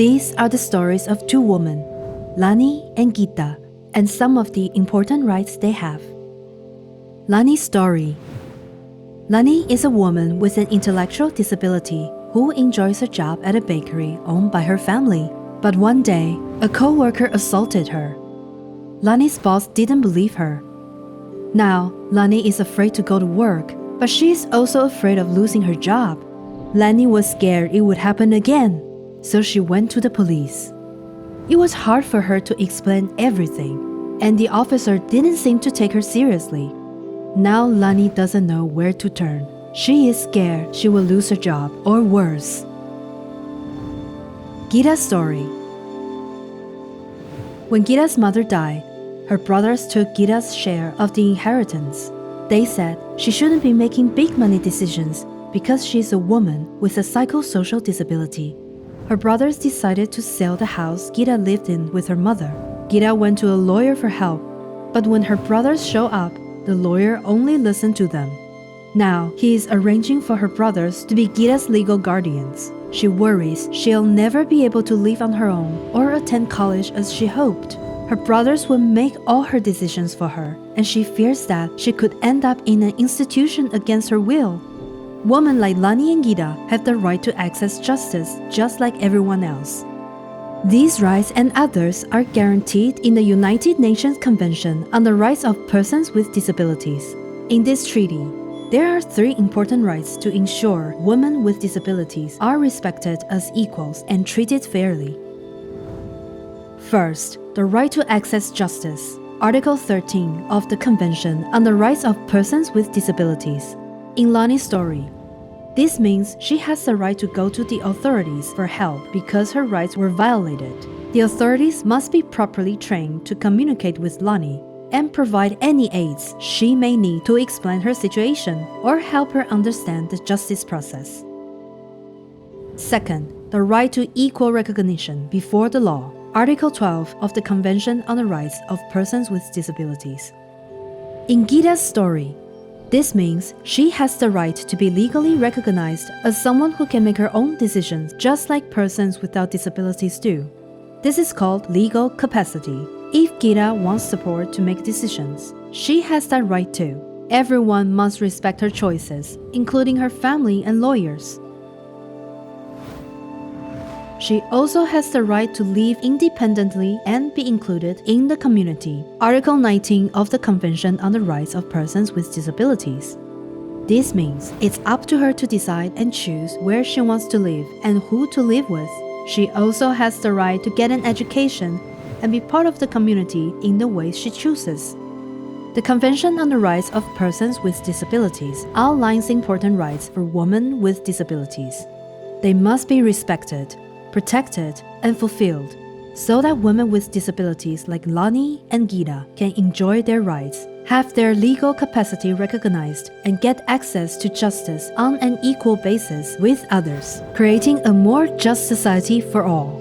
These are the stories of two women, Lani and Gita, and some of the important rights they have. Lani's story. Lani is a woman with an intellectual disability who enjoys a job at a bakery owned by her family. But one day, a co-worker assaulted her. Lani's boss didn't believe her. Now, Lani is afraid to go to work, but she is also afraid of losing her job. Lani was scared it would happen again, so she went to the police. It was hard for her to explain everything, and the officer didn't seem to take her seriously. Now Lani doesn't know where to turn. She is scared she will lose her job, or worse. Gita's story. When Gita's mother died, her brothers took Gita's share of the inheritance. They said she shouldn't be making big money decisions because she's a woman with a psychosocial disability. Her brothers decided to sell the house Gita lived in with her mother. Gita went to a lawyer for help, but when her brothers showed up, the lawyer only listened to them. Now, he is arranging for her brothers to be Gita's legal guardians. She worries she'll never be able to live on her own or attend college as she hoped. Her brothers will make all her decisions for her, and she fears that she could end up in an institution against her will. Women like Lani and Gita have the right to access justice just like everyone else. These rights and others are guaranteed in the United Nations Convention on the Rights of Persons with Disabilities. In this treaty, there are 3 important rights to ensure women with disabilities are respected as equals and treated fairly. First, the right to access justice. Article 13 of the Convention on the Rights of Persons with Disabilities. In Lani's story, this means she has the right to go to the authorities for help because her rights were violated. The authorities must be properly trained to communicate with Lani and provide any aids she may need to explain her situation or help her understand the justice process. Second, the right to equal recognition before the law. Article 12 of the Convention on the Rights of Persons with Disabilities. In Gita's story, this means she has the right to be legally recognized as someone who can make her own decisions just like persons without disabilities do. This is called legal capacity. If Gita wants support to make decisions, she has that right too. Everyone must respect her choices, including her family and lawyers. She also has the right to live independently and be included in the community. Article 19 of the Convention on the Rights of Persons with Disabilities. This means it's up to her to decide and choose where she wants to live and who to live with. She also has the right to get an education and be part of the community in the ways she chooses. The Convention on the Rights of Persons with Disabilities outlines important rights for women with disabilities. They must be respected, protected, and fulfilled so that women with disabilities like Lani and Gita can enjoy their rights, have their legal capacity recognized, and get access to justice on an equal basis with others, creating a more just society for all.